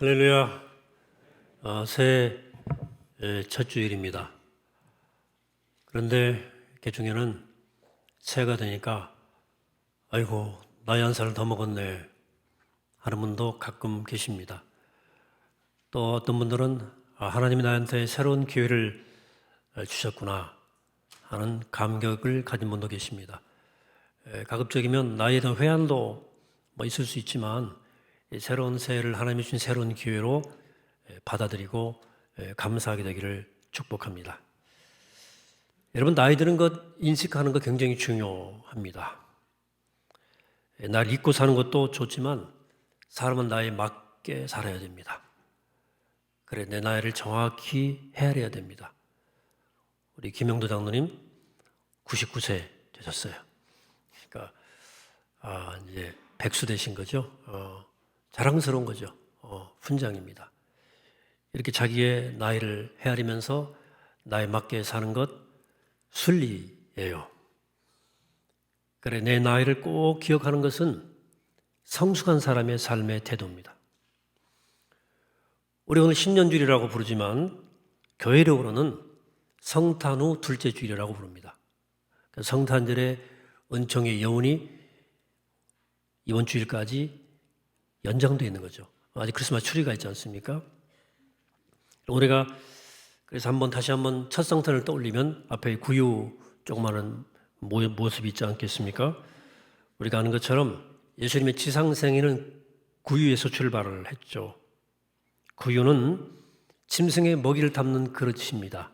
할렐루야. 새해 첫 주일입니다. 그런데 개중에는 새해가 되니까 아이고 나이 한 살 더 먹었네 하는 분도 가끔 계십니다. 또 어떤 분들은 하나님이 나한테 새로운 기회를 주셨구나 하는 감격을 가진 분도 계십니다. 가급적이면 나이에 대한 회한도 있을 수 있지만 새로운 새해를 하나님이 주신 새로운 기회로 받아들이고 감사하게 되기를 축복합니다. 여러분, 나이 드는 것 인식하는 것 굉장히 중요합니다. 날 잊고 사는 것도 좋지만 사람은 나이에 맞게 살아야 됩니다. 그래, 내 나이를 정확히 헤아려야 됩니다. 우리 김영도 장로님 99세 되셨어요. 그러니까 이제 백수 되신 거죠. 자랑스러운 거죠. 훈장입니다. 이렇게 자기의 나이를 헤아리면서 나이에 맞게 사는 것 순리예요. 그래, 내 나이를 꼭 기억하는 것은 성숙한 사람의 삶의 태도입니다. 우리 오늘 신년주일이라고 부르지만 교회력으로는 성탄 후 둘째 주일이라고 부릅니다. 성탄절의 은총의 여운이 이번 주일까지 연장되어 있는 거죠. 아직 크리스마스 추리가 있지 않습니까? 우리가 그래서 다시 한번 첫 성탄을 떠올리면 앞에 구유 조그마한 모습이 있지 않겠습니까? 우리가 아는 것처럼 예수님의 지상생애는 구유에서 출발을 했죠. 구유는 짐승의 먹이를 담는 그릇입니다.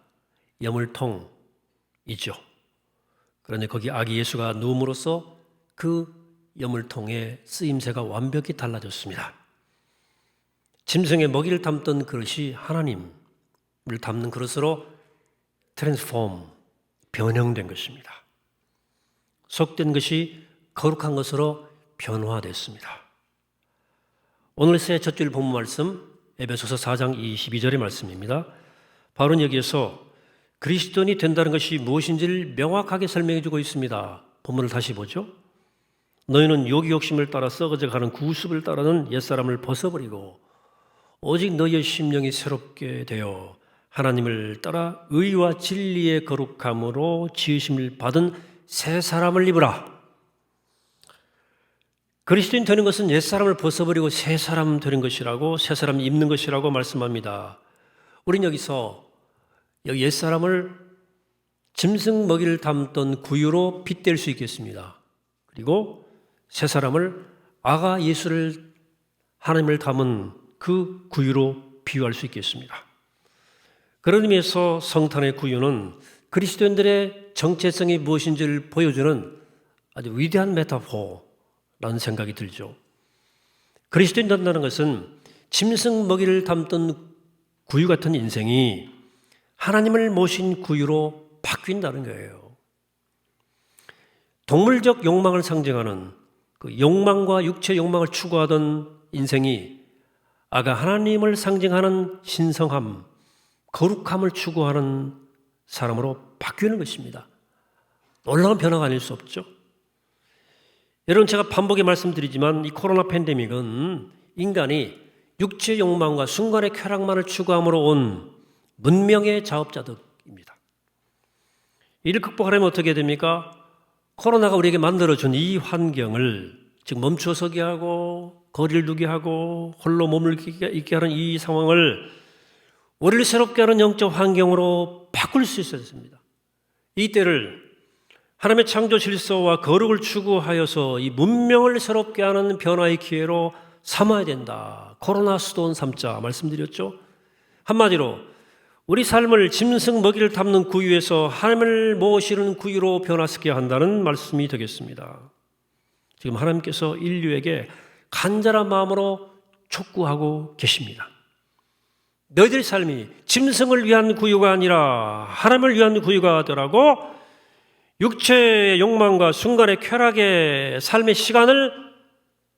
여물통이죠. 그런데 거기 아기 예수가 누움으로써 그 여물통의 쓰임새가 완벽히 달라졌습니다. 짐승의 먹이를 담던 그릇이 하나님을 담는 그릇으로 트랜스폼, 변형된 것입니다. 속된 것이 거룩한 것으로 변화됐습니다. 오늘 새해 첫 주일 본문 말씀 에베소서 4장 22절의 말씀입니다. 바울은 여기에서 그리스도인이 된다는 것이 무엇인지를 명확하게 설명해 주고 있습니다. 본문을 다시 보죠. 너희는 요기 욕심을 따라 썩어져가는 구습을 따르는 옛사람을 벗어버리고 오직 너희의 심령이 새롭게 되어 하나님을 따라 의와 진리의 거룩함으로 지으심을 받은 새 사람을 입으라. 그리스도인 되는 것은 옛사람을 벗어버리고 새 사람 되는 것이라고, 새 사람 입는 것이라고 말씀합니다. 우린 여기서 옛사람을 짐승 먹이를 담던 구유로 빗댈 수 있겠습니다. 그리고 새 사람을 아가 예수를 하나님을 담은 그 구유로 비유할 수 있겠습니다. 그런 의미에서 성탄의 구유는 그리스도인들의 정체성이 무엇인지를 보여주는 아주 위대한 메타포라는 생각이 들죠. 그리스도인 된다는 것은 짐승 먹이를 담던 구유 같은 인생이 하나님을 모신 구유로 바뀐다는 거예요. 동물적 욕망을 상징하는 그 욕망과 육체 욕망을 추구하던 인생이 아가 하나님을 상징하는 신성함, 거룩함을 추구하는 사람으로 바뀌는 것입니다. 놀라운 변화가 아닐 수 없죠. 여러분, 제가 반복해 말씀드리지만 이 코로나 팬데믹은 인간이 육체 욕망과 순간의 쾌락만을 추구함으로 온 문명의 자업자득입니다. 이를 극복하려면 어떻게 됩니까? 코로나가 우리에게 만들어준 이 환경을 즉 멈춰서게 하고 거리를 두게 하고 홀로 몸을 있게 하는 이 상황을 우리를 새롭게 하는 영적 환경으로 바꿀 수 있어야 했습니다. 이 때를 하나님의 창조 질서와 거룩을 추구하여서 이 문명을 새롭게 하는 변화의 기회로 삼아야 된다. 코로나 수도원 삼자 말씀드렸죠. 한마디로 우리 삶을 짐승 먹이를 담는 구유에서 하나님을 모시는 구유로 변화시켜야 한다는 말씀이 되겠습니다. 지금 하나님께서 인류에게 간절한 마음으로 촉구하고 계십니다. 너희들 삶이 짐승을 위한 구유가 아니라 하나님을 위한 구유가 되라고 육체의 욕망과 순간의 쾌락의 삶의 시간을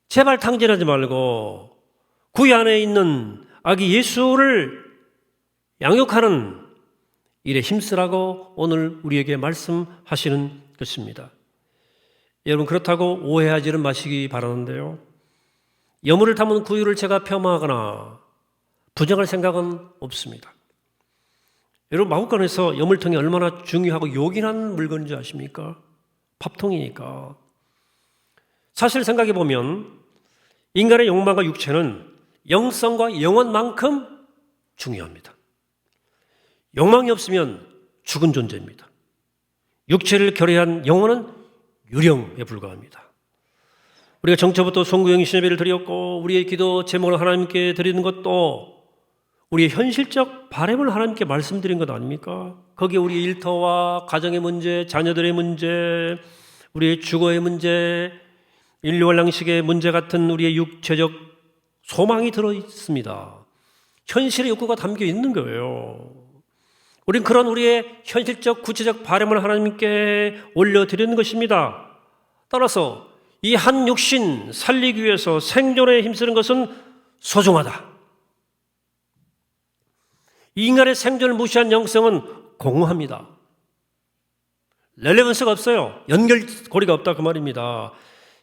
제발 탕진하지 말고 구유 안에 있는 아기 예수를 양육하는 일에 힘쓰라고 오늘 우리에게 말씀하시는 것입니다. 여러분, 그렇다고 오해하지는 마시기 바라는데요. 여물을 담은 구유를 제가 폄하하거나 부정할 생각은 없습니다. 여러분, 마구간에서 여물통이 얼마나 중요하고 요긴한 물건인지 아십니까? 밥통이니까. 사실 생각해 보면 인간의 욕망과 육체는 영성과 영혼만큼 중요합니다. 욕망이 없으면 죽은 존재입니다. 육체를 결여한 영혼은 유령에 불과합니다. 우리가 정초부터 송구영 신예배를 드렸고 우리의 기도 제목을 하나님께 드리는 것도 우리의 현실적 바람을 하나님께 말씀드린 것 아닙니까? 거기에 우리의 일터와 가정의 문제, 자녀들의 문제, 우리의 주거의 문제, 인류와 양식의 문제 같은 우리의 육체적 소망이 들어있습니다. 현실의 욕구가 담겨 있는 거예요. 우린 그런 우리의 현실적 구체적 바람을 하나님께 올려드리는 것입니다. 따라서 이 한 육신 살리기 위해서 생존에 힘쓰는 것은 소중하다. 이 인간의 생존을 무시한 영성은 공허합니다. 렐레번스가 없어요. 연결고리가 없다 그 말입니다.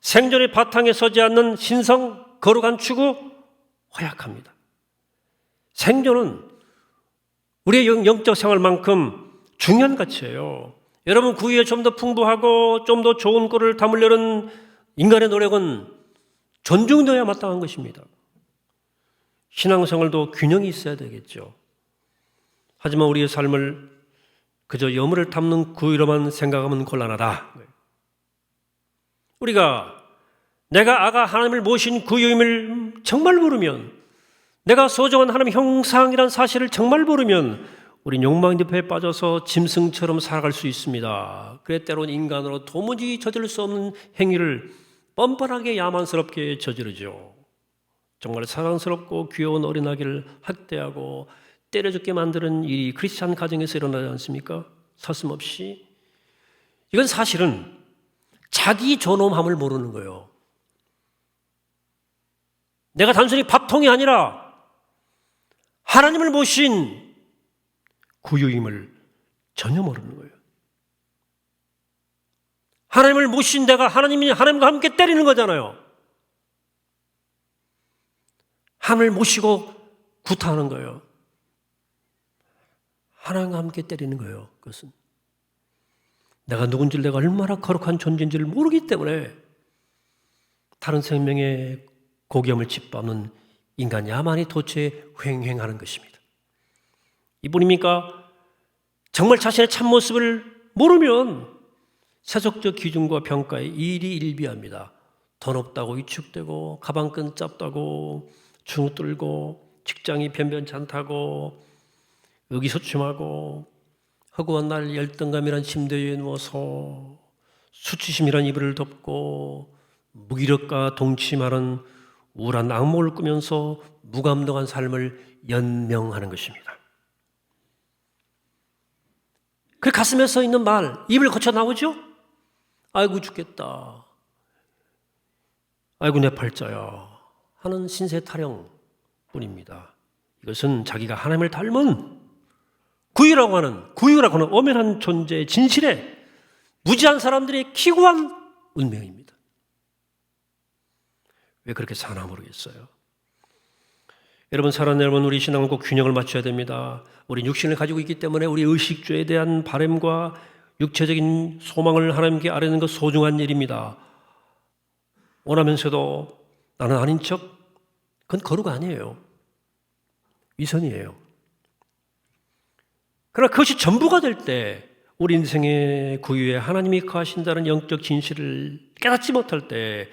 생존의 바탕에 서지 않는 신성, 거룩한 추구, 허약합니다. 생존은 우리의 영적 생활만큼 중요한 가치예요. 여러분, 그 위에 좀 더 풍부하고 좀 더 좋은 꼴을 담으려는 인간의 노력은 존중되어야 마땅한 것입니다. 신앙생활도 균형이 있어야 되겠죠. 하지만 우리의 삶을 그저 여물을 담는 구위로만 생각하면 곤란하다. 우리가 내가 아가 하나님을 모신 구유임을 정말 모르면, 내가 소중한 하나님 형상이란 사실을 정말 모르면 우린 욕망 늪에 빠져서 짐승처럼 살아갈 수 있습니다. 그래 때로는 인간으로 도무지 저지를 수 없는 행위를 뻔뻔하게 야만스럽게 저지르죠. 정말 사랑스럽고 귀여운 어린아기를 학대하고 때려 죽게 만드는 일이 크리스찬 가정에서 일어나지 않습니까? 서슴없이. 이건 사실은 자기 존엄함을 모르는 거예요. 내가 단순히 밥통이 아니라 하나님을 모신 구유임을 전혀 모르는 거예요. 하나님을 모신 내가 하나님과 함께 때리는 거잖아요. 하나님을 모시고 구타하는 거예요. 하나님과 함께 때리는 거예요. 그것은 내가 누군지를, 내가 얼마나 거룩한 존재인지를 모르기 때문에 다른 생명의 고귀함을 짓밟는 인간 야만이 도처에 횡행하는 것입니다. 이뿐입니까? 정말 자신의 참모습을 모르면 세속적 기준과 평가에 일희일비합니다. 돈 없다고 위축되고, 가방끈 짧다고 주눅들고, 직장이 변변치 않다고 의기소침하고, 허구한 날 열등감이란 침대 위에 누워서 수치심이란 이불을 덮고 무기력과 동침하는 우울한 악몽을 꾸면서 무감동한 삶을 연명하는 것입니다. 그 가슴에 서 있는 말, 입을 거쳐 나오죠? 아이고 죽겠다, 아이고 내 팔자야 하는 신세 타령뿐입니다. 이것은 자기가 하나님을 닮은 구유라고 하는 엄연한 존재의 진실에 무지한 사람들의 기구한 운명입니다. 왜 그렇게 사나 모르겠어요. 여러분, 우리 신앙은 꼭 균형을 맞춰야 됩니다. 우리 육신을 가지고 있기 때문에 우리 의식주에 대한 바람과 육체적인 소망을 하나님께 아뢰는 것 소중한 일입니다. 원하면서도 나는 아닌 척, 그건 거룩 아니에요. 위선이에요. 그러나 그것이 전부가 될 때, 우리 인생의 구유에 하나님이 거하신다는 영적 진실을 깨닫지 못할 때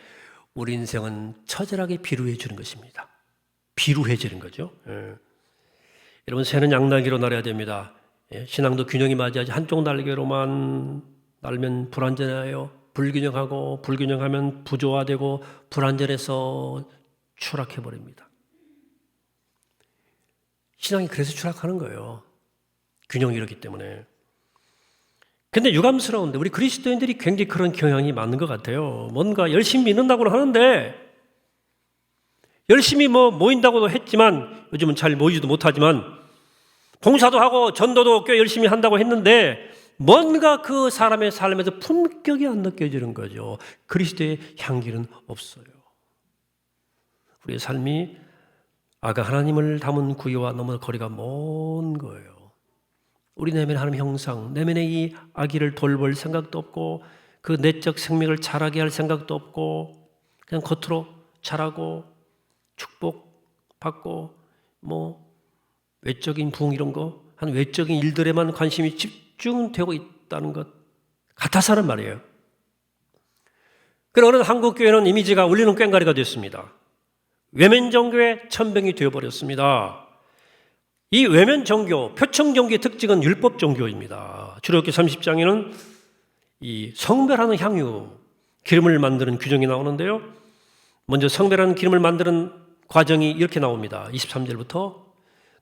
우리 인생은 처절하게 비루해지는 것입니다. 비루해지는 거죠. 여러분, 새는 양날개로 날아야 됩니다. 신앙도 균형이 맞아야지 한쪽 날개로만 날면 불완전해요. 불균형하면 부조화되고 불완전해서 추락해버립니다. 신앙이 그래서 추락하는 거예요. 균형이 이렇기 때문에. 근데 유감스러운데 우리 그리스도인들이 굉장히 그런 경향이 많은 것 같아요. 뭔가 열심히 믿는다고는 하는데, 열심히 모인다고도 했지만, 요즘은 잘 모이지도 못하지만, 봉사도 하고 전도도 꽤 열심히 한다고 했는데, 뭔가 그 사람의 삶에서 품격이 안 느껴지는 거죠. 그리스도의 향기는 없어요. 우리의 삶이 아가 하나님을 담은 구유와 너무 거리가 먼 거예요. 우리 내면의 하나님 형상, 내면의 이 아기를 돌볼 생각도 없고 그 내적 생명을 자라게 할 생각도 없고 그냥 겉으로 자라고 축복받고 뭐 외적인 부흥 이런 거 한 외적인 일들에만 관심이 집중되고 있다는 것 같아서는 말이에요. 그러나 한국 교회는 이미지가 울리는 꽹과리가 됐습니다. 외면 종교의 천병이 되어버렸습니다. 이 외면 종교, 표청 종교의 특징은 율법 종교입니다. 출애굽기 30장에는 이 성별하는 향유, 기름을 만드는 규정이 나오는데요. 먼저 성별하는 기름을 만드는 과정이 이렇게 나옵니다. 23절부터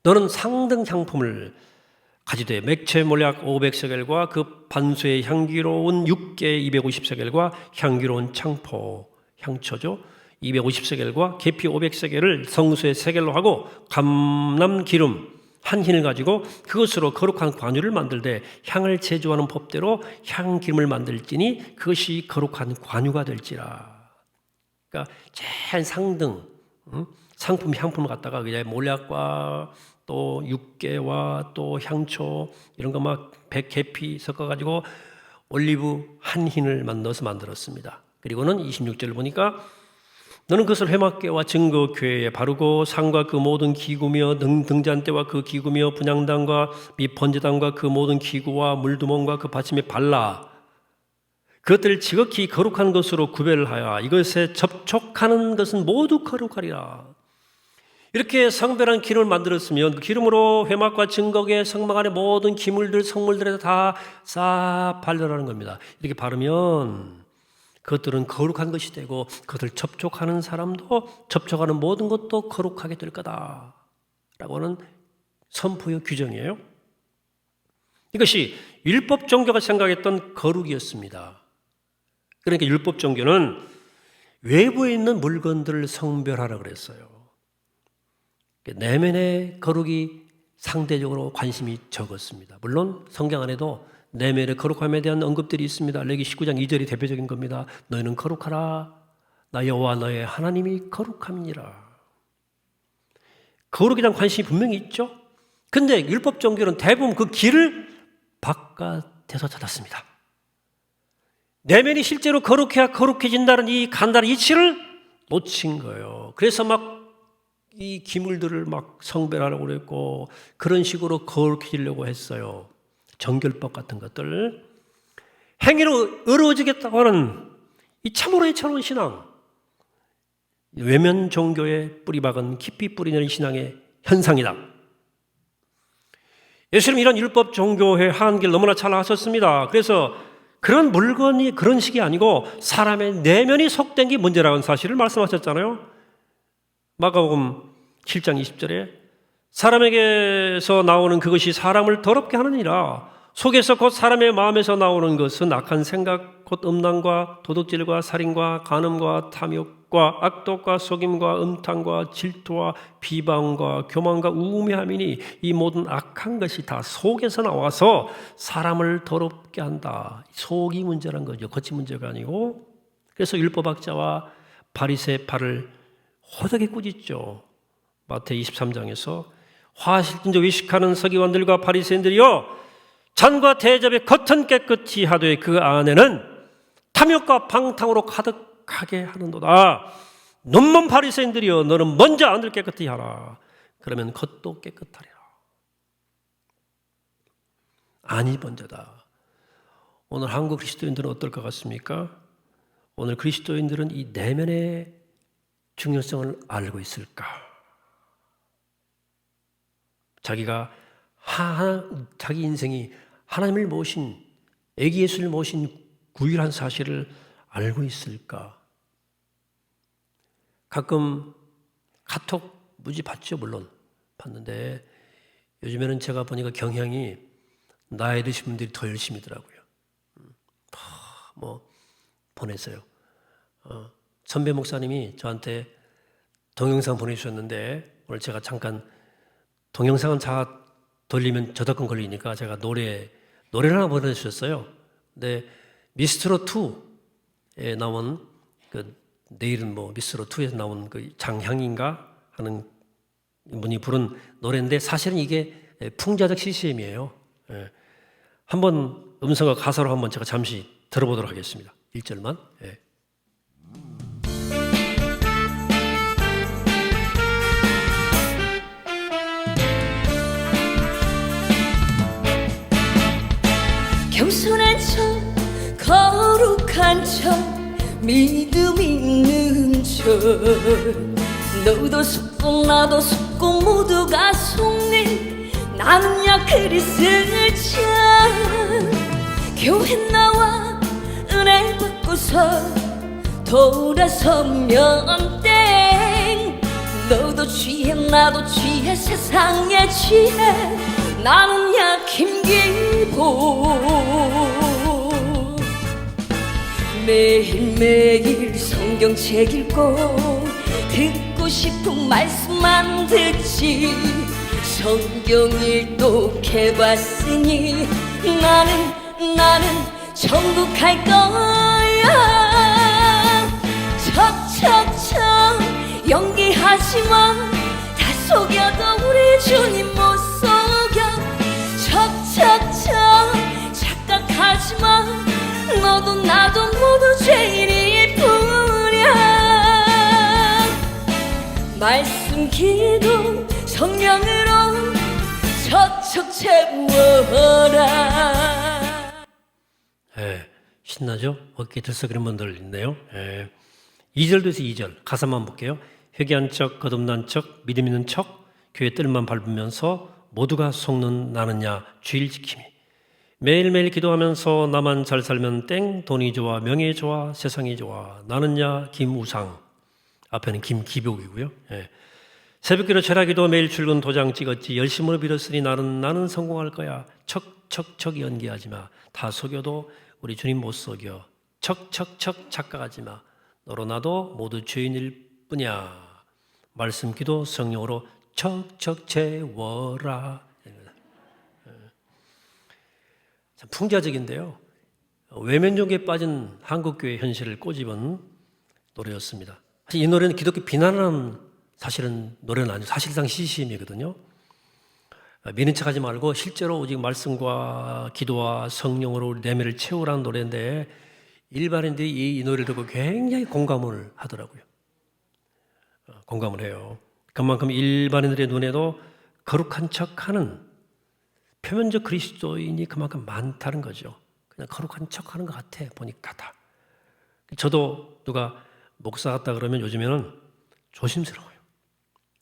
너는 상등 향품을 가지되 맥체 몰약 500세겔과 그 반수의 향기로운 육개 250세겔과 향기로운 창포, 향초죠. 250세겔과 계피 500세겔을 성수의 세겔로 하고 감람 기름 한 흰을 가지고 그것으로 거룩한 관유를 만들되 향을 제조하는 법대로 향기름을 만들지니 그것이 거룩한 관유가 될지라. 그러니까 제일 상등 상품 향품을 갖다가 그냥 몰약과 또 육개와 또 향초 이런 거 막 계피 섞어가지고 올리브 한 흰을 넣어서 만들었습니다. 그리고는 26절을 보니까 너는 그것을 회막계와 증거교회에 바르고 상과 그 모든 기구며 등잔대와 그 기구며 분향단과 및 번제단과 그 모든 기구와 물두멍과 그 받침에 발라 그것들을 지극히 거룩한 것으로 구별하여 이것에 접촉하는 것은 모두 거룩하리라. 이렇게 성별한 기름을 만들었으면 그 기름으로 회막과 증거계 성막 안에 모든 기물들 성물들에다 다 싹 바르라는 겁니다. 이렇게 바르면 그것들은 거룩한 것이 되고 그것을 접촉하는 사람도 접촉하는 모든 것도 거룩하게 될 거다라고는 선포의 규정이에요. 이것이 율법 종교가 생각했던 거룩이었습니다. 그러니까 율법 종교는 외부에 있는 물건들을 성별하라고 그랬어요. 내면의 거룩이 상대적으로 관심이 적었습니다. 물론 성경 안에도 내면의 거룩함에 대한 언급들이 있습니다. 레위기 19장 2절이 대표적인 겁니다. 너희는 거룩하라. 나 여호와 너의 하나님이 거룩함이니라. 거룩에 대한 관심이 분명히 있죠. 근데 율법 종교는 대부분 그 길을 바깥에서 찾았습니다. 내면이 실제로 거룩해야 거룩해진다는 이 간단한 이치를 놓친 거예요. 그래서 막 이 기물들을 막 성별하라고 그랬고 그런 식으로 거룩해지려고 했어요. 정결법 같은 것들. 행위로 의로워지겠다고 하는 이 참으로 애처로운 신앙. 외면 종교에 뿌리박은 깊이 뿌리는 신앙의 현상이다. 예수님 이런 율법 종교의 한계를 너무나 잘 아셨습니다. 그래서 그런 물건이 그런 식이 아니고 사람의 내면이 속된 게 문제라는 사실을 말씀하셨잖아요. 마가복음 7장 20절에 사람에게서 나오는 그것이 사람을 더럽게 하느니라. 속에서 곧 사람의 마음에서 나오는 것은 악한 생각, 곧 음란과 도둑질과 살인과 간음과 탐욕과 악독과 속임과 음탕과 질투와 비방과 교만과 우매함이니 이 모든 악한 것이 다 속에서 나와서 사람을 더럽게 한다. 속이 문제란 거죠. 겉이 문제가 아니고. 그래서 율법학자와 바리새의 팔을 호되게 꾸짖죠. 마태복음 23장에서 화실진저 외식하는 서기관들과 바리새인들이여 잔과 대접의 겉은 깨끗이 하되 그 안에는 탐욕과 방탕으로 가득하게 하는도다. 놈놈 바리새인들이여 너는 먼저 안을 깨끗이 하라. 그러면 겉도 깨끗하리라. 안이 먼저다. 오늘 한국 그리스도인들은 어떨 것 같습니까? 오늘 그리스도인들은 이 내면의 중요성을 알고 있을까? 자기가 자기 인생이 하나님을 모신 애기 예수를 모신 구일한 사실을 알고 있을까? 가끔 카톡 무지 받죠. 물론 받는데 요즘에는 제가 보니까 경향이 나이 드신 분들이 더 열심히더라고요. 뭐 보냈어요. 선배 목사님이 저한테 동영상 보내주셨는데 오늘 제가 잠깐 동영상은 다 돌리면 저작권 걸리니까 제가 노래를 하나 보내주셨어요. 근데 미스트롯 2에 나온 그 내일은 뭐 미스트롯 2에서 나온 그 장향인가 하는 분이 부른 노래인데 사실은 이게 풍자적 CCM이에요. 한번 음성과 가사로 한번 제가 잠시 들어보도록 하겠습니다. 1절만. 겸손한 척 거룩한 척 믿음 있는 척 너도 속고 나도 속고 모두가 속는 나는야 그리스도자 교회 나와 은혜 받고서 돌아서면 땡 너도 취해 나도 취해 세상에 취해 나는야 김기복 매일매일 성경책 읽고 듣고 싶은 말씀만 듣지 성경을 똑해봤으니 나는 천국 갈 거야 척척척 연기하지마 다 속여도 우리 주님 못 속여 척척척 착각하지마 너도 나도 모두 죄인일 뿐이야 말씀 기도 성령으로 척척 채워라. 신나죠? 어깨 들썩이는 분들 있네요. 2절에서 2절 가사만 볼게요. 회개한 척 거듭난 척 믿음 있는 척 교회 뜰만 밟으면서 모두가 속는 나는야 주일 지킴이 매일매일 기도하면서 나만 잘 살면 땡 돈이 좋아 명예 좋아 세상이 좋아 나는야 김우상 앞에는 김기복이고요. 새벽기도 철학기도 매일 출근 도장 찍었지 열심으로 빌었으니 나는 성공할 거야 척척척 연기하지마 다 속여도 우리 주님 못 속여 척척척 착각하지마 너로 나도 모두 죄인일 뿐이야 말씀 기도 성령으로 척척 채워라. 참 풍자적인데요. 외면종교에 빠진 한국교회 현실을 꼬집은 노래였습니다. 사실 이 노래는 기독교 비난하는 사실은 노래는 아니고 사실상 CCM이거든요. 미는 척하지 말고 실제로 오직 말씀과 기도와 성령으로 내면을 채우라는 노래인데 일반인들이 이 노래를 듣고 굉장히 공감을 하더라고요. 공감을 해요. 그만큼 일반인들의 눈에도 거룩한 척하는 표면적 그리스도인이 그만큼 많다는 거죠. 그냥 거룩한 척하는 것 같아 보니까 다. 저도 누가 목사 같다 그러면 요즘에는 조심스러워요.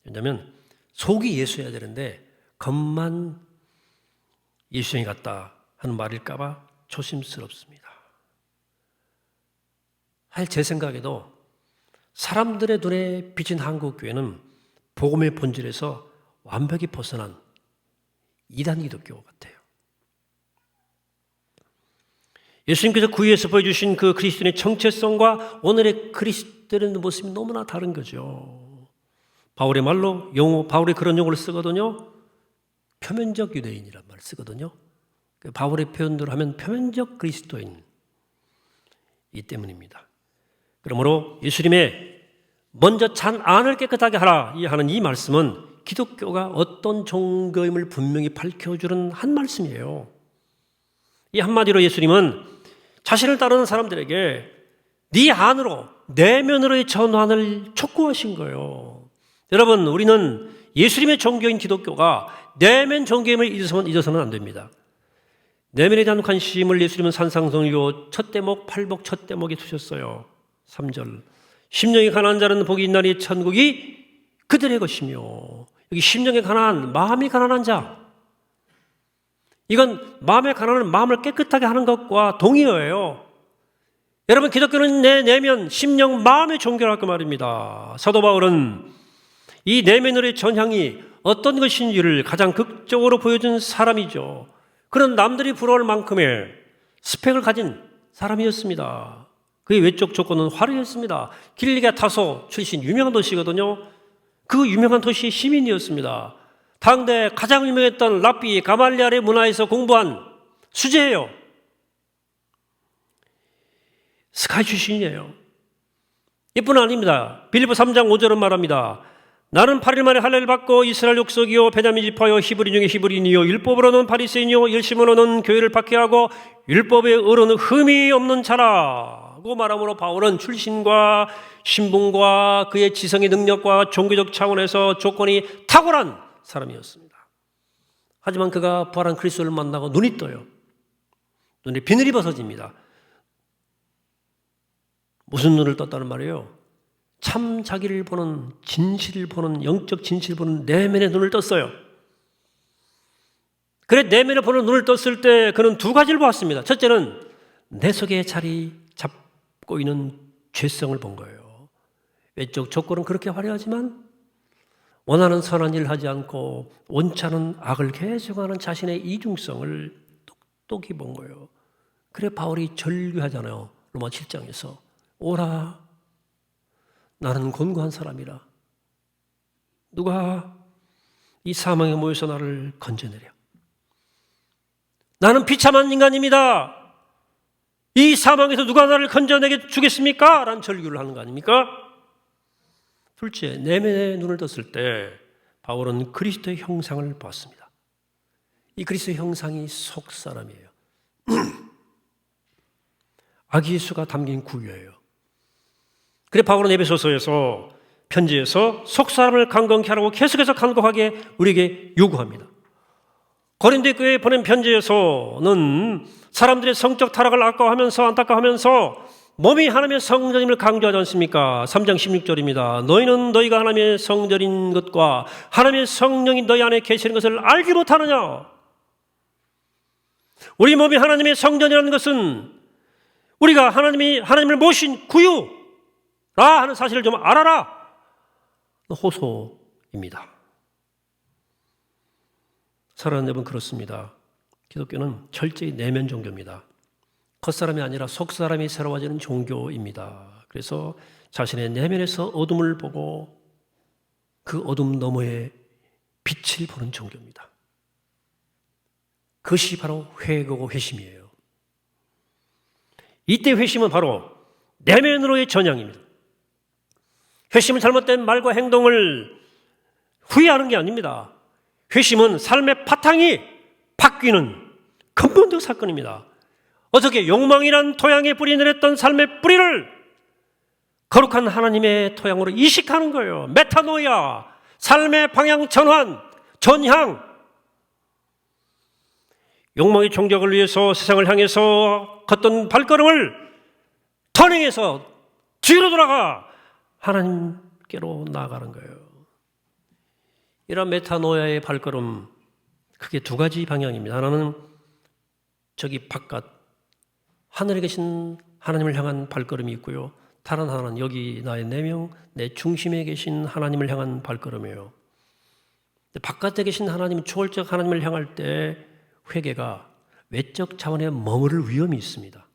왜냐하면 속이 예수여야 되는데 겉만 예수님이 같다 하는 말일까 봐 조심스럽습니다. 사실 제 생각에도 사람들의 눈에 비친 한국교회는 복음의 본질에서 완벽히 벗어난 이단 기독교 같아요. 예수님께서 구유에서 보여주신 그 그리스도인의 정체성과 오늘의 그리스도인의 모습이 너무나 다른 거죠. 바울의 말로 바울이 그런 용어를 쓰거든요. 표면적 유대인이란 말을 쓰거든요. 바울의 표현대로 하면 표면적 그리스도인 이 때문입니다. 그러므로 예수님의 먼저 잔 안을 깨끗하게 하라 하는 이 말씀은 기독교가 어떤 종교임을 분명히 밝혀주는 한 말씀이에요. 이 한마디로 예수님은 자신을 따르는 사람들에게 네 안으로 내면으로의 전환을 촉구하신 거예요. 여러분 우리는 예수님의 종교인 기독교가 내면 종교임을 잊어서는 안 됩니다. 내면에 대한 관심을 예수님은 산상선교 첫 대목 팔복 첫 대목에 두셨어요. 3절 심령이 가난한 자는 복이 있나니 천국이 그들의 것이며 여기 심령이 가난한 마음이 가난한 자 이건 마음의 가난은 마음을 깨끗하게 하는 것과 동의어예요. 여러분 기독교는 내 내면 심령 마음의 종교랄 그 말입니다. 사도 바울은 이 내면으로의 전향이 어떤 것인지를 가장 극적으로 보여준 사람이죠. 그런 남들이 부러울 만큼의 스펙을 가진 사람이었습니다. 그의 외적 조건은 화려했습니다. 길리가 타소 출신 유명한 도시거든요. 그 유명한 도시의 시민이었습니다. 당대 가장 유명했던 랍비 가말리알의 문화에서 공부한 수재예요. 스카이 출신이에요. 이뿐 아닙니다. 빌립보 3장 5절은 말합니다. 나는 8일 만에 할례를 받고 이스라엘 족속이요 베냐민 지파요 히브리 중에 히브리인이요 율법으로는 바리새인이요 열심으로는 교회를 박해하고 율법에 의로는 흠이 없는 자라고 말함으로 바울은 출신과 신분과 그의 지성의 능력과 종교적 차원에서 조건이 탁월한 사람이었습니다. 하지만 그가 부활한 그리스도를 만나고 눈이 떠요. 눈에 비늘이 벗어집니다. 무슨 눈을 떴다는 말이에요? 참 자기를 보는, 진실을 보는, 영적 진실을 보는 내면의 눈을 떴어요. 그래, 내면에 보는 눈을 떴을 때 그는 두 가지를 보았습니다. 첫째는 내 속에 자리 잡고 있는 죄성을 본 거예요. 외적 조건은 그렇게 화려하지만 원하는 선한 일을 하지 않고 원치 않은 악을 계속하는 자신의 이중성을 똑똑히 본 거예요. 그래 바울이 절규하잖아요. 로마 7장에서 오라 나는 곤고한 사람이라 누가 이 사망에 모여서 나를 건져내려. 나는 비참한 인간입니다. 이 사망에서 누가 나를 건져내게 주겠습니까? 라는 절규를 하는 거 아닙니까? 둘째, 내면의 눈을 떴을 때 바울은 그리스도의 형상을 봤습니다. 이 그리스도의 형상이 속사람이에요. 아기 예수가 담긴 구유예요. 그래 바울은 에베소서에서 편지에서 속사람을 강건케 하라고 계속해서 간곡하게 우리에게 요구합니다. 고린도 교회에 보낸 편지에서는 사람들의 성적 타락을 아까워하면서 안타까워하면서 몸이 하나님의 성전임을 강조하지 않습니까? 3장 16절입니다. 너희는 너희가 하나님의 성전인 것과 하나님의 성령이 너희 안에 계시는 것을 알지 못하느냐? 우리 몸이 하나님의 성전이라는 것은 우리가 하나님을 모신 구유라 하는 사실을 좀 알아라. 호소입니다. 사랑하는 여러분, 그렇습니다. 기독교는 철저히 내면 종교입니다. 겉사람이 아니라 속사람이 새로워지는 종교입니다. 그래서 자신의 내면에서 어둠을 보고 그 어둠 너머에 빛을 보는 종교입니다. 그것이 바로 회개고 회심이에요. 이때 회심은 바로 내면으로의 전향입니다. 회심은 잘못된 말과 행동을 후회하는 게 아닙니다. 회심은 삶의 바탕이 바뀌는 근본적 사건입니다. 어떻게 욕망이란 토양에 뿌리 내렸던 삶의 뿌리를 거룩한 하나님의 토양으로 이식하는 거예요. 메타노이아, 삶의 방향 전환, 전향. 욕망의 총적을 위해서 세상을 향해서 걷던 발걸음을 터닝해서 뒤로 돌아가 하나님께로 나아가는 거예요. 이런 메타노이아의 발걸음, 크게 두 가지 방향입니다. 하나는 저기 바깥 하늘에 계신 하나님을 향한 발걸음이 있고요. 다른 하나는 여기 나의 내면, 내 중심에 계신 하나님을 향한 발걸음이에요. 바깥에 계신 하나님, 초월적 하나님을 향할 때 회개가 외적 차원에 머무를 위험이 있습니다.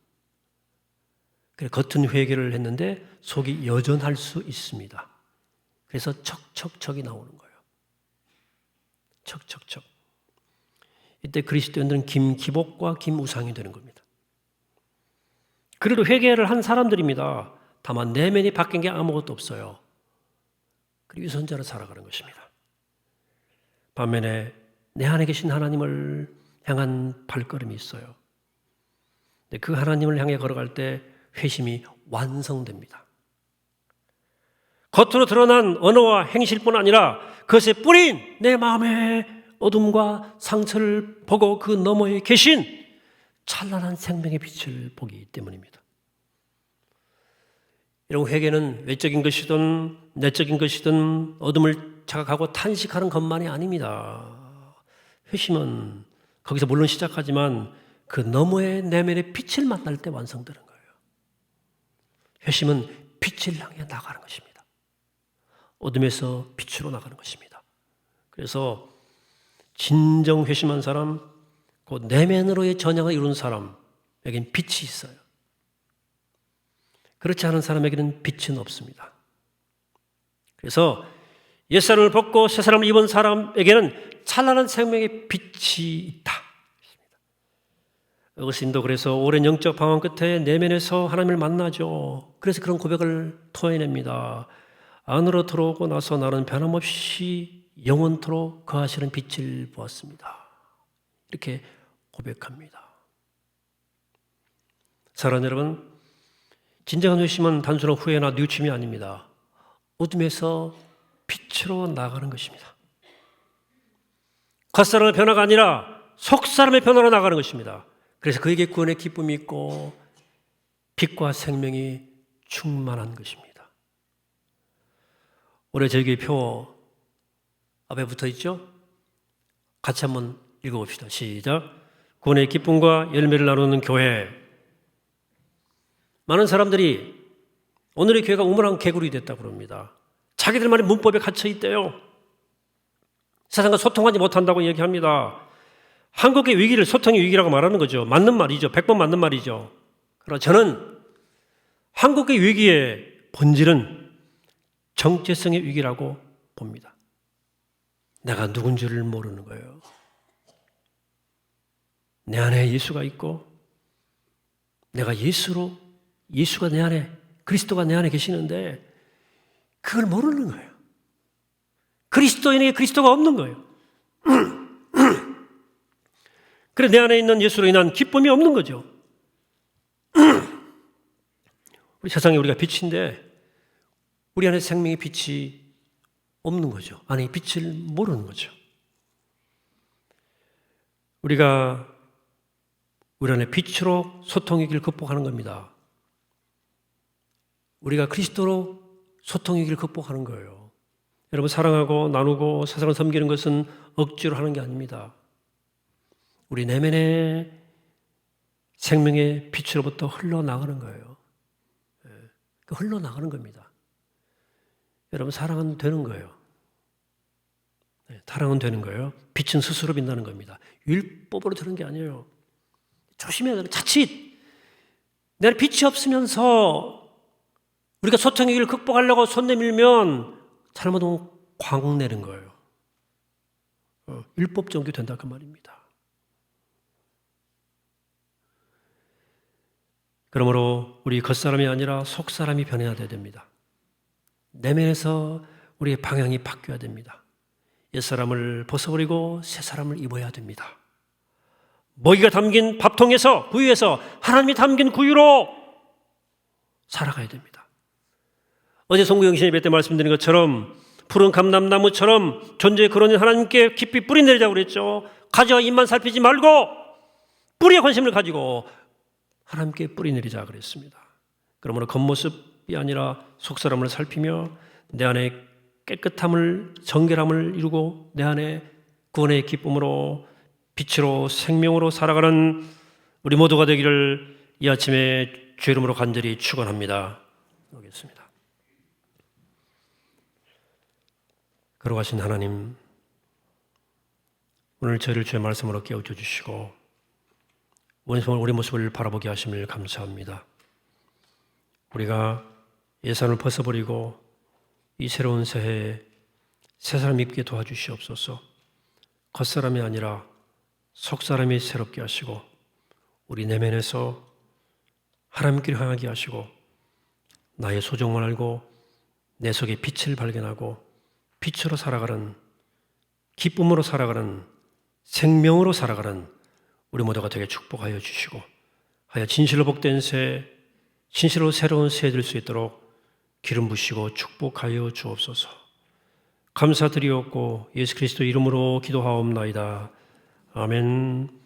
그래서 겉은 회개를 했는데 속이 여전할 수 있습니다. 그래서 척척척이 나오는 거예요. 척척척. 이때 그리스도인들은 김기복과 김우상이 되는 겁니다. 그래도 회개를 한 사람들입니다. 다만 내면이 바뀐 게 아무것도 없어요. 그리고 유선자로 살아가는 것입니다. 반면에 내 안에 계신 하나님을 향한 발걸음이 있어요. 그 하나님을 향해 걸어갈 때 회심이 완성됩니다. 겉으로 드러난 언어와 행실뿐 아니라 그것에 뿌린 내 마음의 어둠과 상처를 보고 그 너머에 계신 찬란한 생명의 빛을 보기 때문입니다. 이런 회개는 외적인 것이든 내적인 것이든 어둠을 자각하고 탄식하는 것만이 아닙니다. 회심은 거기서 물론 시작하지만 그 너머의 내면의 빛을 만날 때 완성되는 거예요. 회심은 빛을 향해 나가는 것입니다. 어둠에서 빛으로 나가는 것입니다. 그래서 진정 회심한 사람, 그 내면으로의 전향을 이룬 사람에게는 빛이 있어요. 그렇지 않은 사람에게는 빛은 없습니다. 그래서 옛사람을 벗고 새사람을 입은 사람에게는 찬란한 생명의 빛이 있다. 어거스틴도 그래서 오랜 영적 방황 끝에 내면에서 하나님을 만나죠. 그래서 그런 고백을 토해냅니다. 안으로 들어오고 나서 나는 변함없이 영원토록 거하시는 빛을 보았습니다. 이렇게 고백합니다. 사랑하는 여러분, 진정한 회심은 단순한 후회나 뉘우침이 아닙니다. 어둠에서 빛으로 나가는 것입니다. 겉사람의 변화가 아니라 속사람의 변화로 나가는 것입니다. 그래서 그에게 구원의 기쁨이 있고 빛과 생명이 충만한 것입니다. 올해 저희 교회 표 앞에 붙어 있죠? 같이 한번 읽어봅시다. 시작. 구원의 기쁨과 열매를 나누는 교회. 많은 사람들이 오늘의 교회가 우물한 개구리 됐다고 그럽니다. 자기들만의 문법에 갇혀 있대요. 세상과 소통하지 못한다고 얘기합니다. 한국의 위기를 소통의 위기라고 말하는 거죠. 맞는 말이죠. 100번 맞는 말이죠. 그러나 저는 한국의 위기의 본질은 정체성의 위기라고 봅니다. 내가 누군지를 모르는 거예요. 내 안에 예수가 있고 내가 예수가 내 안에, 그리스도가 내 안에 계시는데 그걸 모르는 거예요. 그리스도인에게 그리스도가 없는 거예요. 그래 내 안에 있는 예수로 인한 기쁨이 없는 거죠. 우리 세상에 우리가 빛인데 우리 안에 생명의 빛이 없는 거죠. 아니 빛을 모르는 거죠. 우리가 우리 안에 빛으로 소통의 길을 극복하는 겁니다. 우리가 그리스도로 소통의 길을 극복하는 거예요. 여러분 사랑하고 나누고 세상을 섬기는 것은 억지로 하는 게 아닙니다. 우리 내면의 생명의 빛으로부터 흘러나가는 거예요. 흘러나가는 겁니다. 여러분 사랑은 되는 거예요. 사랑은 되는 거예요. 빛은 스스로 빛나는 겁니다. 율법으로 되는 게 아니에요. 조심해야 돼요. 자칫 내 안에 빛이 없으면서 우리가 소통의 길을 극복하려고 손 내밀면 잘못하면 광내는 거예요. 율법 종교 된다 그 말입니다. 그러므로 우리 겉사람이 아니라 속사람이 변해야 됩니다. 내면에서 우리의 방향이 바뀌어야 됩니다. 옛사람을 벗어버리고 새사람을 입어야 됩니다. 먹이가 담긴 밥통에서 구유에서 하나님이 담긴 구유로 살아가야 됩니다. 어제 송구영신 예배 때 말씀드린 것처럼 푸른 감람나무처럼 존재의 근원인 하나님께 깊이 뿌리 내리자고 그랬죠. 가지와 잎만 살피지 말고 뿌리에 관심을 가지고 하나님께 뿌리 내리자 그랬습니다. 그러므로 겉모습이 아니라 속사람을 살피며 내 안에 깨끗함을 정결함을 이루고 내 안에 구원의 기쁨으로 빛으로 생명으로 살아가는 우리 모두가 되기를 이 아침에 주의 이름으로 간절히 축원합니다. 오겠습니다. 거룩하신 하나님, 오늘 저희를 주의 말씀으로 깨우쳐 주시고 우리 모습을 바라보게 하심을 감사합니다. 우리가 예산을 벗어버리고 이 새로운 새해에 새 사람 입게 도와주시옵소서. 겉사람이 아니라 속사람이 새롭게 하시고 우리 내면에서 하나님께로 향하게 하시고 나의 소중함을 알고 내 속에 빛을 발견하고 빛으로 살아가는, 기쁨으로 살아가는, 생명으로 살아가는 우리 모두가 되게 축복하여 주시고 하여 진실로 복된 새, 진실로 새로운 새해 될 수 있도록 기름 부시고 축복하여 주옵소서. 감사드리옵고 예수 그리스도 이름으로 기도하옵나이다. 아멘.